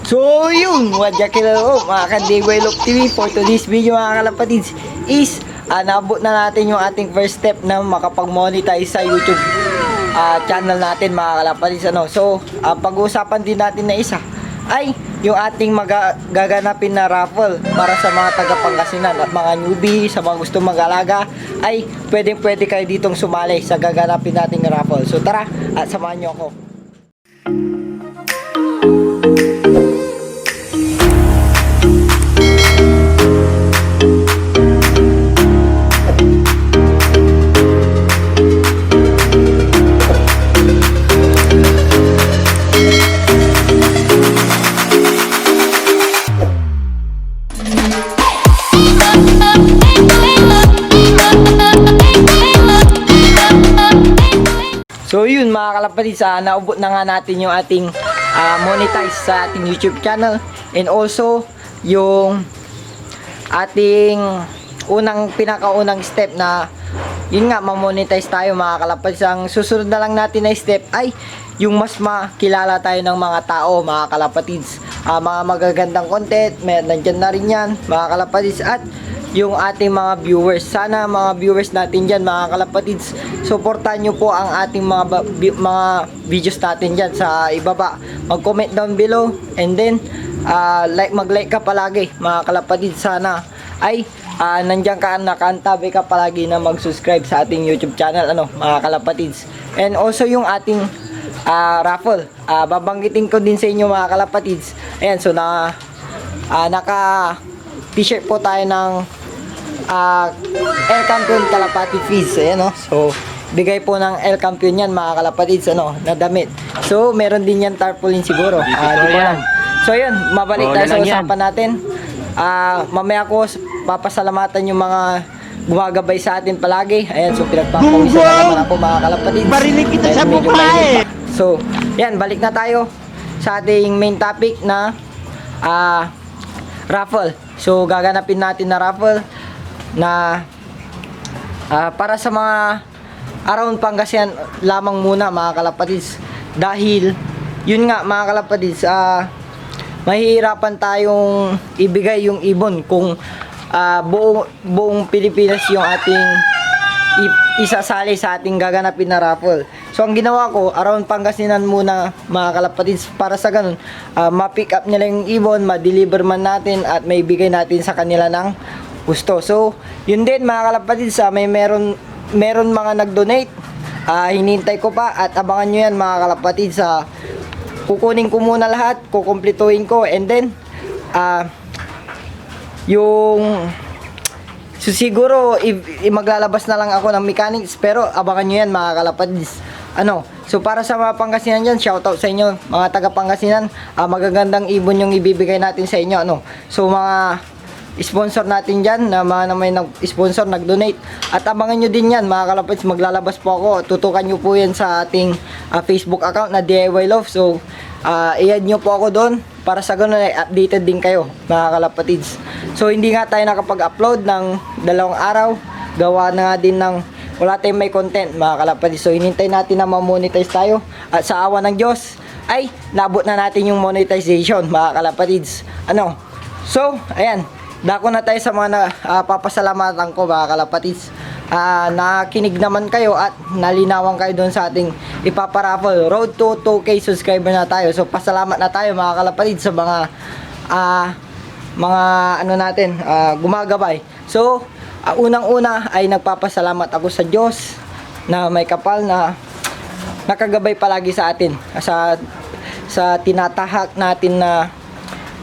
So yun, wadya kilala mga ka-DIY Love TV. For today's video mga kalapatids is naabot na natin yung ating first step na makapag-monetize sa YouTube channel natin mga kalapatids. So pag-uusapan din natin na isa ay yung ating gaganapin na raffle para sa mga taga-Pangasinan at mga newbie, sa mga gusto mag-alaga ay pwede kayo ditong sumali sa gaganapin nating raffle. So tara at samahan nyo ako. So yun mga kalapatids, naubot na nga natin yung ating monetize sa ating YouTube channel, and also yung ating pinakaunang step na yun nga, ma-monetize tayo mga kalapatids. Ang susunod na lang natin na step ay yung mas makilala tayo ng mga tao mga kalapatids, mga magagandang content, nandyan na rin yan mga kalapatids, at yung ating mga viewers. Sana mga viewers natin dyan mga kalapatids, supportan nyo po ang ating mga videos natin dyan sa ibaba. Mag-comment down below, and then mag-like ka palagi mga kalapatids. Sana ay nandyan ka, nakaantabi ka palagi na mag-subscribe sa ating YouTube channel mga kalapatids. And also yung ating raffle, babanggitin ko din sa inyo mga kalapatids. Ayan, so naka t-shirt po tayo ng El Campeon Kalapati Fees. Ayan, so bigay po ng El Campeon yan mga kalapatids na damit. So meron din yan tarpaulin siguro, di ko alam. So yun, mabalik tayo sa usapan natin. Mamaya ko papasalamatan yung mga gumagabay sa atin palagi. Ayan, so pinagpapawisan na naman ako mga kalapatids. Barinig kita sa mukha. So yan, balik na tayo sa ating main topic na raffle. So gaganapin natin na raffle na para sa mga around Pangasinan lamang muna mga kalapatids, dahil yun nga mga kalapatids, mahihirapan tayong ibigay yung ibon kung buong Pilipinas yung ating isasali sa ating gaganapin na raffle. So ang ginawa ko, around Pangasinan muna mga kalapatids, para sa ganun ma-pick up nila yung ibon, ma-deliver man natin at may bigay natin sa kanila ng gusto. So yun din mga kalapatids, meron mga nag-donate, hinintay ko pa, at abangan nyo yan mga kalapatids. Kukunin ko muna lahat, kukumplituhin ko, and then so siguro maglalabas na lang ako ng mechanics, pero abangan nyo yan mga kalapatids. So para sa mga Pangasinan dyan, shoutout sa inyo mga taga Pangasinan. Magagandang ibon yung ibibigay natin sa inyo. So mga sponsor natin dyan na may nag-sponsor, nag-donate, at abangan nyo din yan mga kalapatids. Maglalabas po ako, tutukan nyo po yan sa ating Facebook account na DIY Love. So i-add nyo po ako doon para sa ganun ay updated din kayo mga kalapatids. So hindi nga tayo nakapag-upload ng 2 araw, gawa na nga din ng wala tayong may content mga kalapatids. So hinintay natin na ma-monetize tayo, at sa awa ng Diyos ay nabot na natin yung monetization mga kalapatids. So ayan, dako na tayo sa mga papasalamatan ko mga kalapatids. Nakinig naman kayo at nalinawan kayo doon sa ating ipaparaffle. Road to 2K subscriber na tayo. So pasalamat na tayo mga kalapatids sa mga natin gumagabay. So unang-una ay nagpapasalamat ako sa Diyos na may kapal na nakagabay palagi sa atin sa tinatahak natin na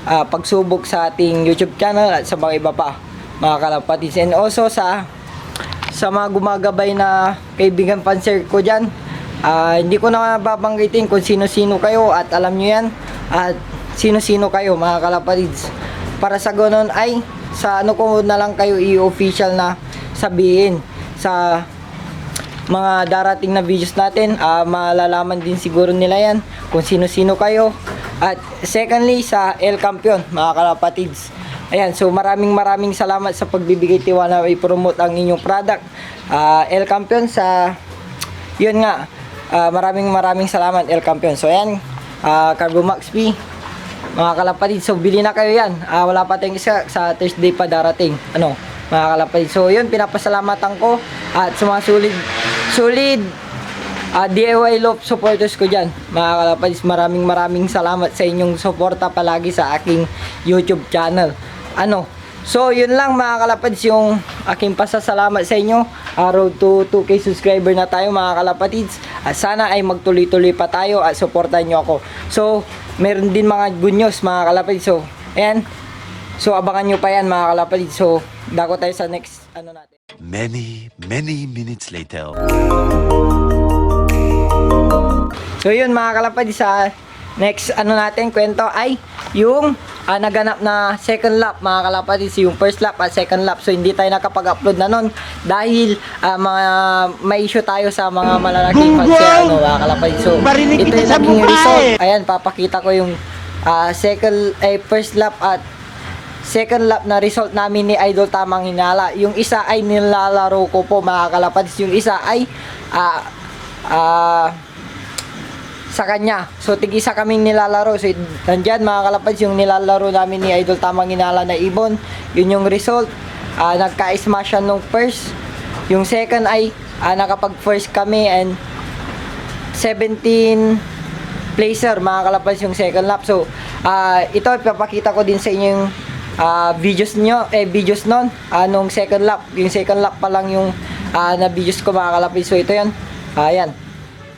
pagsubok sa ating YouTube channel at sa mga iba pa mga kalapatids. And also sa mga gumagabay na kaibigan panser ko dyan, hindi ko na babanggitin kung sino-sino kayo, at alam nyo yan at sino-sino kayo mga kalapatids. Para sa ganun ay sa ko na lang kayo i-official na sabihin sa mga darating na videos natin. Malalaman din siguro nila yan kung sino-sino kayo. At secondly sa El Campeon mga kalapatids, ayan, so maraming salamat sa pagbibigay tiwala i-promote ang inyong product El Campeon. Yun nga, maraming salamat El Campeon. So ayan, Carbo Max P, mga kalapatid. So bili na kayo yan. Wala pa tayong isa sa Thursday pa darating. Ano, mga kalapatid. So yun, pinapasalamatan ko at sa mga solid DIY love supporters ko dyan, mga kalapatid. Maraming salamat sa inyong suporta palagi sa aking YouTube channel. Ano, so yun lang mga kalapatids yung aking pasasalamat sa inyo. Road to 2K subscriber na tayo mga kalapatids. At sana ay magtuloy-tuloy pa tayo at supportan nyo ako. So meron din mga good news mga kalapatids. So ayan, so abangan nyo pa yan mga kalapatids. So dako tayo sa next ano natin. Many minutes later. So yun mga kalapatids, sa next ano natin kwento ay yung naganap na second lap mga kalapatids, yung first lap at second lap. So hindi tayo nakapag-upload na nun dahil may issue tayo sa mga malalaking fans ano, mga kalapatids. So Barinig ito kita yung sa naging mukha result. Ayan, papakita ko yung first lap at second lap na result namin ni Idol Tamang Hinala. Yung isa ay nilalaro ko po mga kalapatids, yung isa ay sa kanya. So tig-isa kaming nilalaro. So nandyan mga kalapatids yung nilalaro namin ni Idol Tamang Hinala na ibon. Yun yung result. Nagka-smash siya nung first. Yung second ay nakapag first kami and 17 placer mga kalapatids yung second lap. So ito ipapakita ko din sa inyo yung videos nun nung second lap. Yung second lap pa lang yung na videos ko mga kalapatids. So ito yan. Ayan.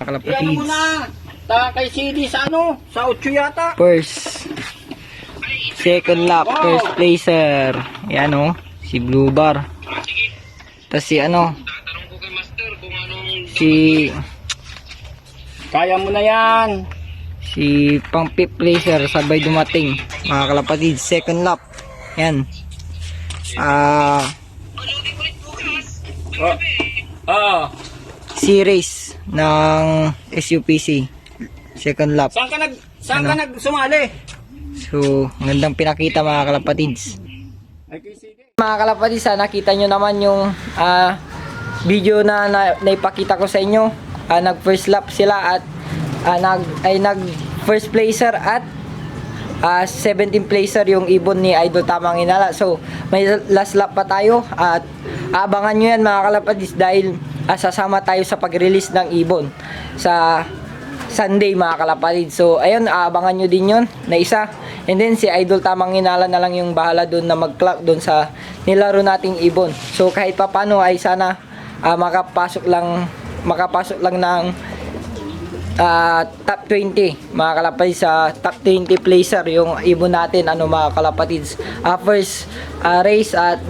Kalapatids. Kay CD sa ano? Sa 8 yata. First, second lap, first placer. Yan o, si Blue Bar. Tapos si ano, si Kaya mo na yan. si pang fifth placer sabay dumating mga kalapatid. Second lap. Yan. Series ng SUPC. Second lap. Saan ka nagsumali? So, gandang pinakita mga kalapatids. Ay kay CD. Mga kalapatids, nakita nyo naman yung video na naipakita ko sa inyo. Nag first lap sila at nag first placer at 17 placer yung ibon ni Idol Tamang Hinala. So may last lap pa tayo at abangan nyo yan mga kalapatids dahil sasama tayo sa pag-release ng ibon sa Sunday mga kalapatids. So ayun, abangan nyo din yun na isa. And then si Idol Tamang Hinala na lang yung bahala doon na mag-clock doon sa nilaro nating ibon. So kahit papano ay sana makapasok lang ng top 20 mga kalapatids, sa top 20 placer yung ibon natin ano mga kalapatids. First race at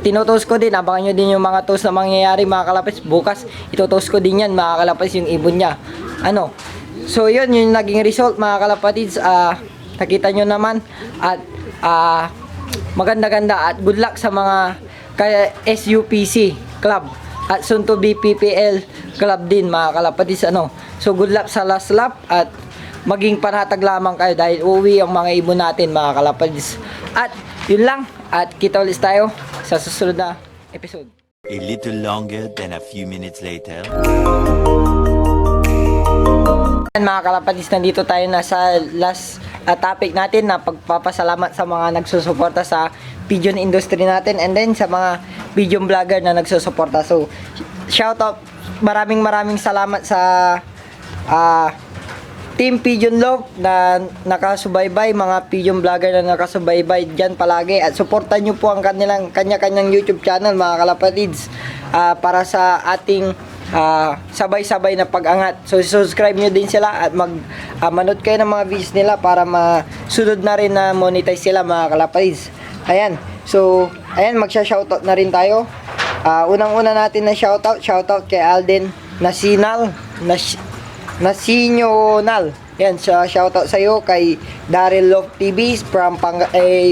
tinutos ko din, abangan nyo din yung mga toast na mangyayari mga kalapatids. Bukas itutos ko din yan mga kalapatids yung ibon nya ano. So yun yung naging result mga kalapatids. Nakita nyo naman at maganda-ganda at good luck sa mga SUPC club at soon to be PPL club din mga kalapatids ano. So good luck sa last lap at maging panatag lamang kayo dahil uuwi ang mga ibon natin mga kalapatids. At yun lang, at kita ulit tayo sa susunod na episode. A little longer than a few minutes later. Mga kalapatids, nandito tayo na sa last topic natin na pagpapasalamat sa mga nagsusuporta sa pigeon industry natin and then sa mga pigeon vlogger na nagsusuporta. So shout out, maraming salamat sa Team Pigeon Love na nakasubaybay, mga pigeon vlogger na nakasubaybay dyan palagi at suportan nyo po ang kanya-kanyang YouTube channel mga kalapatids para sa ating sabay-sabay na pag-angat. So subscribe nyo din sila at manood kayo ng mga videos nila para masunod na rin na monetize sila mga kalapatids. Ayan, so ayan, magsha-shoutout na rin tayo. Unang-una natin na shoutout kay Alden Nasinional. Yan, shoutout sa iyo kay Daryl Love TV from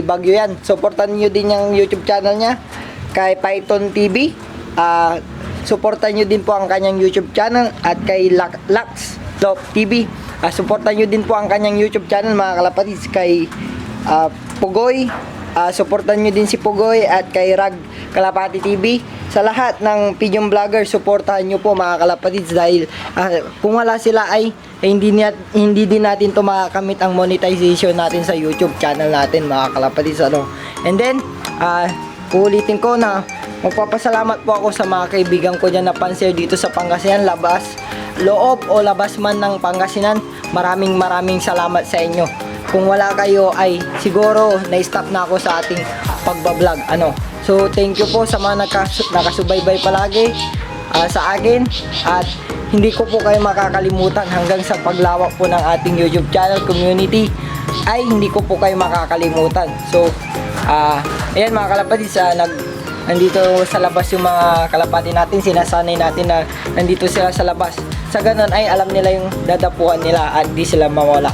Baguio yan. Suportan niyo din yung YouTube channel niya. Kay Python TV, suportan niyo din po ang kanyang YouTube channel at kay Lux Love TV, suportan niyo din po ang kanyang YouTube channel mga kalapatids. Kay Pugoy Supportan nyo din si Pugoy at kay Rag Kalapati TV. Sa lahat ng Pigeon Vlogger, supportahan nyo po mga kalapatids dahil kung wala sila ay hindi din natin to makakamit ang monetization natin sa YouTube channel natin mga kalapatids. And then, uulitin ko na magpapasalamat po ako sa mga kaibigan ko dyan na panser dito sa Pangasinan, loob o labas man ng Pangasinan. Maraming salamat sa inyo. Kung wala kayo ay siguro na-stop na ako sa ating pagbablog. So thank you po sa mga nakasubaybay palagi sa akin, at hindi ko po kayo makakalimutan hanggang sa paglawak po ng ating YouTube channel community ay hindi ko po kayo makakalimutan. So ayan mga kalapatids, nandito sa labas yung mga kalapati natin, sinasanay natin na nandito sila sa labas. Sa ganun ay alam nila yung dadapuan nila at di sila mawala.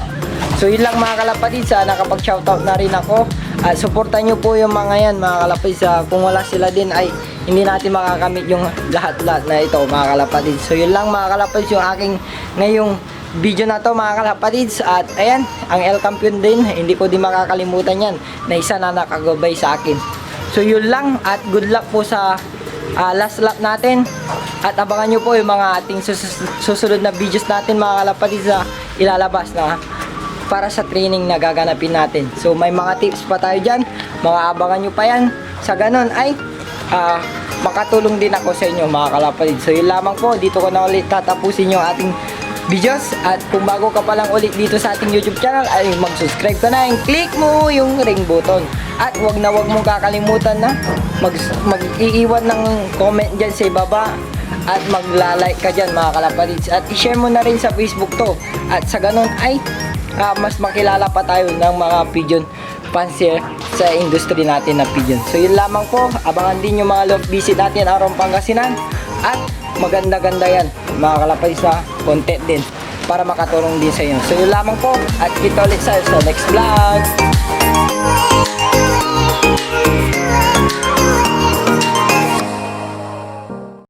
So yun lang mga kalapatids, nakapag-shoutout na rin ako. Suportan nyo po yung mga yan mga kalapatids. Kung wala sila din ay hindi natin makakamit yung lahat-lahat na ito mga kalapatids. So yun lang mga kalapatids yung aking ngayong video na to mga kalapatids. At ayan, ang El Campeon din, hindi ko din makakalimutan yan na isa na nakagabay sa akin. So yun lang, at good luck po sa last lap natin. At abangan nyo po yung mga ating susunod na videos natin mga kalapatids na ilalabas na para sa training na gaganapin natin. So may mga tips pa tayo dyan, mga abangan nyo pa yan. Sa ganun ay makatulong din ako sa inyo mga kalapatids. So yun lamang po, dito ko na ulit tatapusin yung ating videos. At kung bago ka pa lang ulit dito sa ating YouTube channel ay mag-subscribe ka na and click mo yung ring button. At wag mong kakalimutan na mag-iiwan ng comment dyan sa ibaba at magla-like ka dyan mga kalapatids. At i-share mo na rin sa Facebook to. At sa ganun ay mas makilala pa tayo ng mga pigeon fancier sa industry natin na pigeon. So yun lamang po, abangan din yung mga love visit natin araw Pangasinan. At maganda-ganda yan mga kalapatids na content din para makatulong din sa inyo. So yun lamang po, at kita ulit sa next vlog.